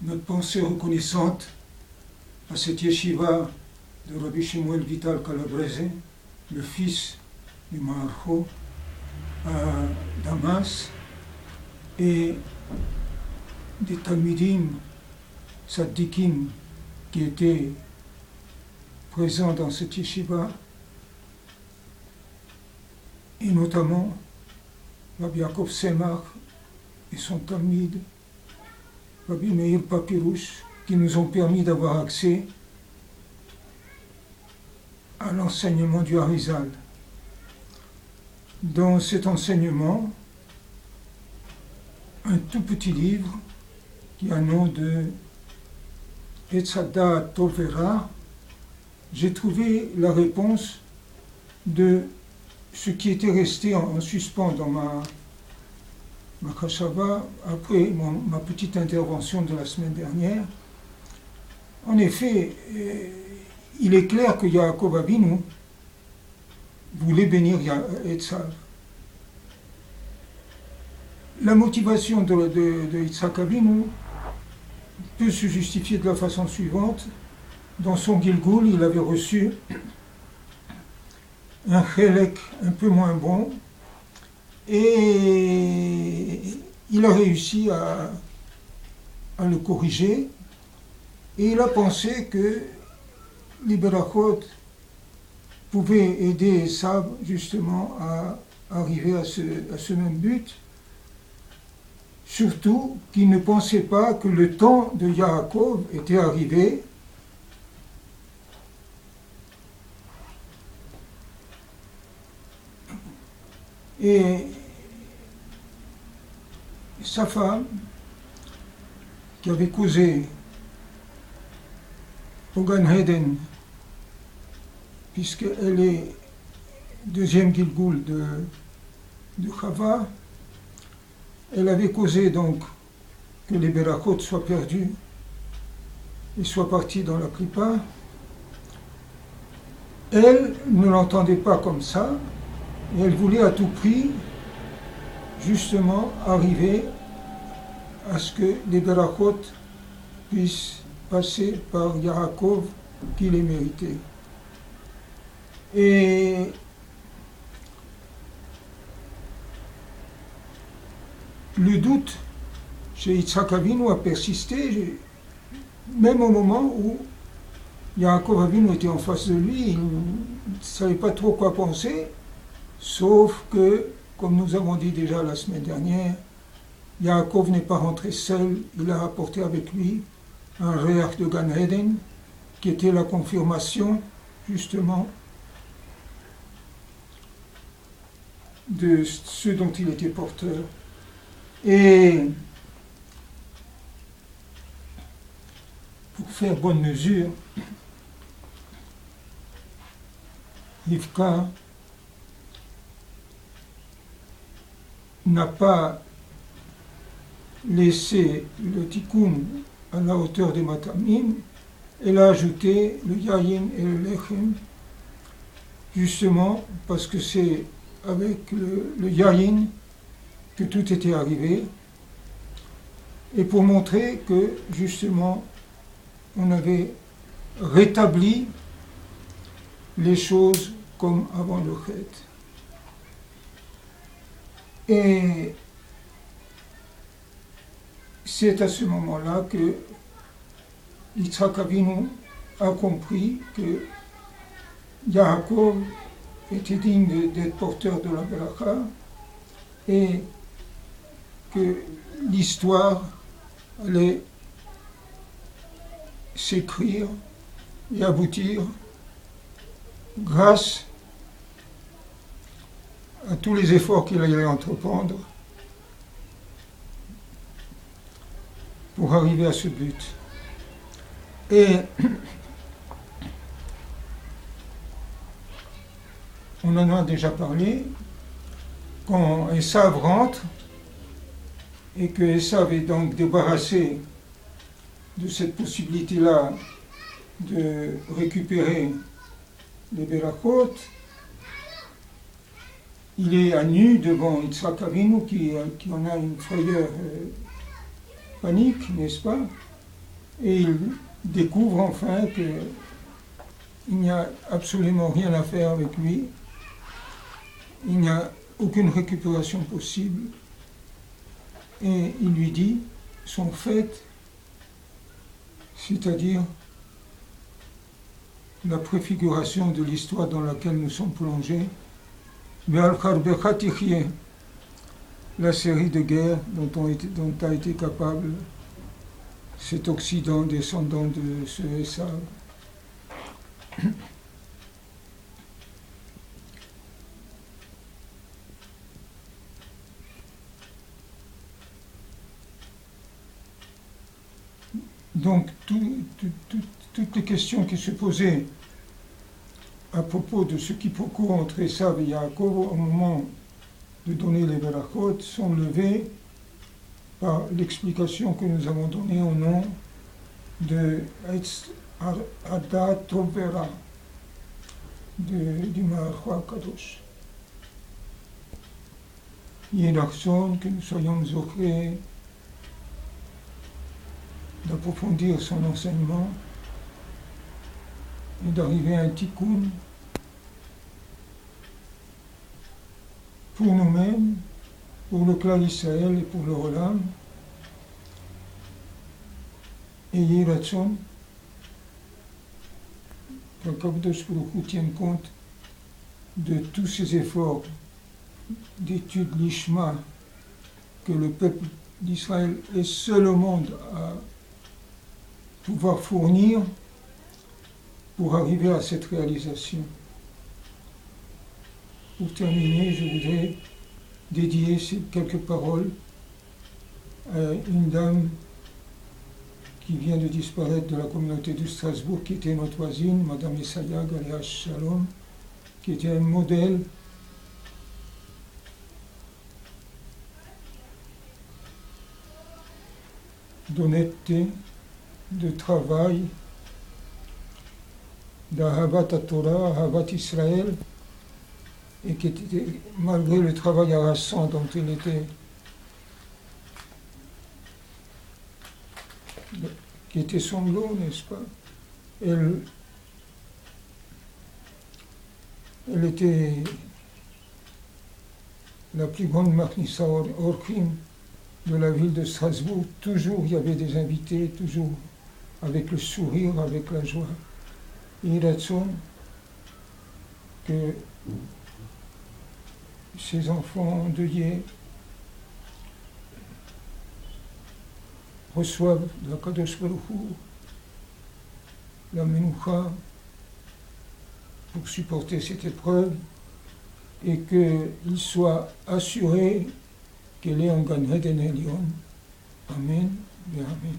notre pensée reconnaissante à cette yeshiva de Rabbi Shemuel Vital Calabrese, le fils du Maharcho à Damas, et des Talmidim, Tzaddikim qui étaient présents dans cette yeshiva, et notamment Rabbi Yaakov Semach et son Talmid, Rabbi Meir Papirouche, qui nous ont permis d'avoir accès à l'enseignement du Harizal. Dans cet enseignement, un tout petit livre qui a un nom de Etzada Tovera, j'ai trouvé la réponse de ce qui était resté en suspens dans ma Chashava après ma petite intervention de la semaine dernière. En effet, il est clair que Yaakov Avinu voulait bénir Esav. La motivation de Yitzhak Avinu peut se justifier de la façon suivante. Dans son Gilgul, il avait reçu un chélek un peu moins bon et il a réussi à le corriger, et il a pensé que les berachot pouvaient aider Esav justement à arriver à ce même but, surtout qu'il ne pensait pas que le temps de Yaakov était arrivé. Et sa femme, qui avait causé au Gan Eden, puisqu'elle est deuxième Gilgul de Chava, elle avait causé donc que les berachot soient perdus et soient partis dans la Klippa. Elle ne l'entendait pas comme ça, et elle voulait à tout prix justement arriver à ce que les berachot puissent passer par Yaakov qui les méritait. Et le doute chez Yitzhak Avinu a persisté, même au moment où Yaakov Avinu était en face de lui. Il ne savait pas trop quoi penser, sauf que, comme nous avons dit déjà la semaine dernière, Yaakov n'est pas rentré seul, il a apporté avec lui un réach de Gan Eden, qui était la confirmation justement de ce dont il était porteur. Et pour faire bonne mesure, Rivka n'a pas laissé le tikkun à la hauteur des matamim, elle a ajouté le yayin et le lechem, justement parce que c'est avec le yayin que tout était arrivé, et pour montrer que justement on avait rétabli les choses comme avant le chet. Et c'est à ce moment-là que Yitzhak Avinu a compris que Yaakov était digne d'être porteur de la Beracha, et que l'histoire allait s'écrire et aboutir grâce à tous les efforts qu'il allait entreprendre pour arriver à ce but. Et on en a déjà parlé, quand Esav rentre, et que Esav est donc débarrassé de cette possibilité-là de récupérer les berachot, il est à nu devant Yitzhak Avinu qui en a une frayeur panique, n'est-ce pas? Et il découvre enfin qu'il n'y a absolument rien à faire avec lui, il n'y a aucune récupération possible, et il lui dit son fait, c'est-à-dire la préfiguration de l'histoire dans laquelle nous sommes plongés, la série de guerres dont a été capable cet Occident descendant de ce Esav. Donc, toutes les questions qui se posaient à propos de ce quiproquo entre Esav et Yaakov au moment de donner les Berachot sont levées par l'explication que nous avons donnée au nom de Adat Tovera du Maharal Kadosh. Il est l'action que nous soyons offrés d'approfondir son enseignement et d'arriver à un tikkun pour nous-mêmes, pour le clan d'Israël et pour le Olam. Et Yiratzon, qu'Akadosh Baruch Hu tienne compte de tous ces efforts d'étude l'Ishma que le peuple d'Israël est seul au monde à pouvoir fournir pour arriver à cette réalisation. Pour terminer, je voudrais dédier ces quelques paroles à une dame qui vient de disparaître de la communauté de Strasbourg, qui était notre voisine, Madame Essaya Galéa Shalom, qui était un modèle d'honnêteté, de travail, d'Ahavat Torah, Ahavat Israël, et qui était, malgré le travail harassant dont elle était, qui était son lot, n'est-ce pas? Elle était la plus grande Machnissa Orchim de la ville de Strasbourg. Toujours il y avait des invités, toujours avec le sourire, avec la joie. Et Ratson, que ces enfants endeuillés reçoivent de la Kadosh Baruch Hu la Menoucha pour supporter cette épreuve et qu'ils soient assurés qu'elle est en Gan Eden Elyon. Amen et Amen.